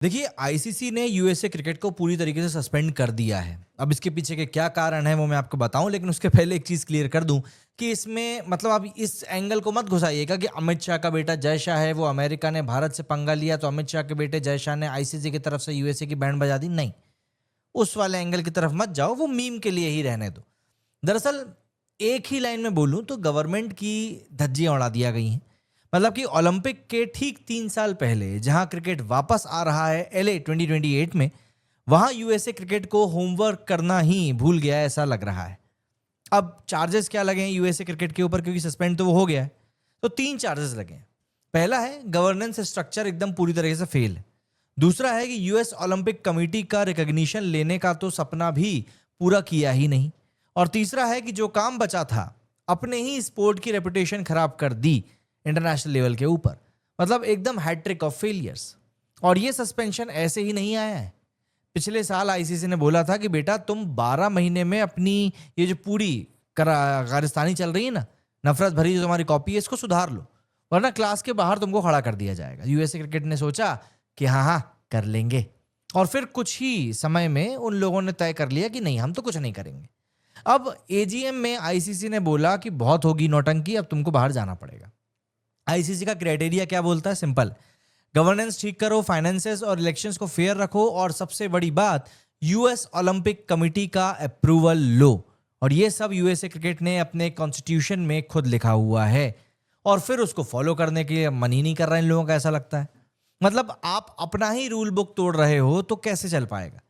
देखिए, आईसीसी ने USA cricket को पूरी तरीके से सस्पेंड कर दिया है। अब इसके पीछे के क्या कारण है वो मैं आपको बताऊं, लेकिन उसके पहले एक चीज क्लियर कर दूं कि इसमें मतलब आप इस एंगल को मत घुसाइएगा कि अमित शाह का बेटा जय शाह है, वो अमेरिका ने भारत से पंगा लिया तो अमित शाह के बेटे जय शाह ने आईसीसी की तरफ से यूएसए की बैंड बजा दी। नहीं, उस वाले एंगल की तरफ मत जाओ, वो मीम के लिए ही रहने दो। दरअसल एक ही लाइन में बोलूं तो गवर्नमेंट की धज्जियां उड़ा दिया गई हैं। मतलब कि ओलंपिक के ठीक 3 साल पहले जहां क्रिकेट वापस आ रहा है एलए 2028 में, वहां यूएसए क्रिकेट को होमवर्क करना ही भूल गया है, ऐसा लग रहा है। अब चार्जेस क्या लगे हैं यूएसए क्रिकेट के ऊपर, क्योंकि सस्पेंड तो वो हो गया है। तो 3 चार्जेस लगे हैं। पहला है गवर्नेंस स्ट्रक्चर एकदम पूरी तरीके से फेल है। दूसरा है कि यूएस ओलंपिक कमेटी का रिकॉग्निशन लेने का तो सपना भी पूरा किया ही नहीं। और तीसरा है कि जो काम बचा था, अपने ही स्पोर्ट की रेपुटेशन खराब कर दी इंटरनेशनल लेवल के ऊपर। मतलब एकदम हैट्रिक ऑफ फेलियर्स। और ये सस्पेंशन ऐसे ही नहीं आया है। पिछले साल आईसीसी ने बोला था कि बेटा तुम 12 महीने में अपनी ये जो पूरी कारस्तानी चल रही है ना, नफरत भरी जो तुम्हारी कॉपी है, इसको सुधार लो, वरना क्लास के बाहर तुमको खड़ा कर दिया जाएगा। यूएसए क्रिकेट ने सोचा कि हाँ हाँ कर लेंगे, और फिर कुछ ही समय में उन लोगों ने तय कर लिया कि नहीं, हम तो कुछ नहीं करेंगे। अब एजीएम में आईसीसी ने बोला कि बहुत होगी नौटंकी, अब तुमको बाहर जाना पड़ेगा। आईसीसी का क्राइटेरिया क्या बोलता है? सिंपल, गवर्नेंस ठीक करो, फाइनेंसेस और इलेक्शंस को फेयर रखो, और सबसे बड़ी बात, यूएस ओलंपिक कमेटी का अप्रूवल लो। और ये सब यूएसए क्रिकेट ने अपने कॉन्स्टिट्यूशन में खुद लिखा हुआ है, और फिर उसको फॉलो करने के लिए मन ही नहीं कर रहा इन लोगों का, ऐसा लगता है। मतलब आप अपना ही रूल बुक तोड़ रहे हो तो कैसे चल पाएगा?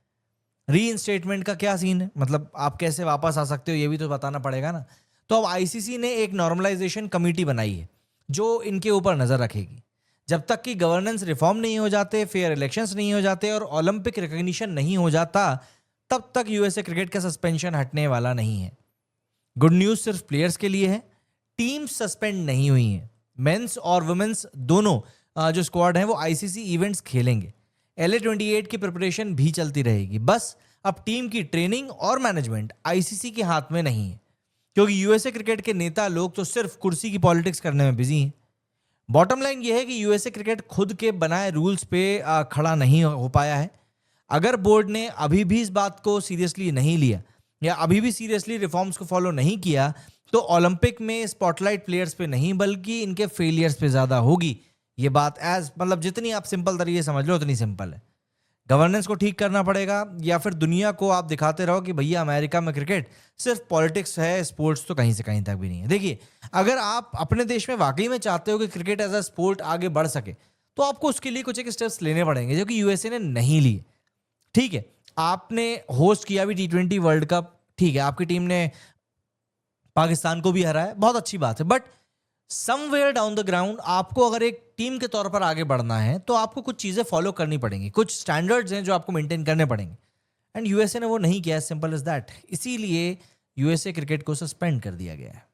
री का क्या सीन है? मतलब आप कैसे वापस आ सकते हो, ये भी तो बताना पड़ेगा ना। तो अब आईसीसी ने एक नॉर्मलाइजेशन कमेटी बनाई है जो इनके ऊपर नजर रखेगी। जब तक कि गवर्नेंस रिफॉर्म नहीं हो जाते, फेयर इलेक्शंस नहीं हो जाते और ओलंपिक रिकॉग्निशन नहीं हो जाता, तब तक यूएसए क्रिकेट का सस्पेंशन हटने वाला नहीं है। गुड न्यूज सिर्फ प्लेयर्स के लिए है, टीम सस्पेंड नहीं हुई है। मेंस और वुमेन्स दोनों जो स्क्वाड है वो आईसीसी इवेंट्स खेलेंगे। एलए 28 की प्रिपरेशन भी चलती रहेगी। बस अब टीम की ट्रेनिंग और मैनेजमेंट आईसीसी के हाथ में नहीं है, क्योंकि यूएसए क्रिकेट के नेता लोग तो सिर्फ कुर्सी की पॉलिटिक्स करने में बिजी हैं। बॉटम लाइन यह है कि यूएसए क्रिकेट खुद के बनाए रूल्स पे खड़ा नहीं हो पाया है। अगर बोर्ड ने अभी भी इस बात को सीरियसली नहीं लिया, या अभी भी सीरियसली रिफॉर्म्स को फॉलो नहीं किया, तो ओलंपिक में स्पॉटलाइट प्लेयर्स पे नहीं बल्कि इनके फेलियर्स पे ज्यादा होगी। ये बात एज मतलब जितनी आप सिंपल तरीके समझ लो उतनी सिंपल है। गवर्नेंस को ठीक करना पड़ेगा, या फिर दुनिया को आप दिखाते रहो कि भैया अमेरिका में क्रिकेट सिर्फ पॉलिटिक्स है, स्पोर्ट्स तो कहीं से कहीं तक भी नहीं है। देखिए, अगर आप अपने देश में वाकई में चाहते हो कि क्रिकेट एज अ स्पोर्ट आगे बढ़ सके, तो आपको उसके लिए कुछ एक स्टेप्स लेने पड़ेंगे जो कि यूएसए ने नहीं लिए। ठीक है, आपने होस्ट किया भी T20 वर्ल्ड कप, ठीक है, आपकी टीम ने पाकिस्तान को भी हराया, बहुत अच्छी बात है। But somewhere down the ground आपको अगर एक टीम के तौर पर आगे बढ़ना है तो आपको कुछ चीजें फॉलो करनी पड़ेंगी, कुछ स्टैंडर्ड्स हैं जो आपको मेंटेन करने पड़ेंगे। एंड यूएसए ने वो नहीं किया, सिंपल इज दैट। इसीलिए यूएसए क्रिकेट को सस्पेंड कर दिया गया है।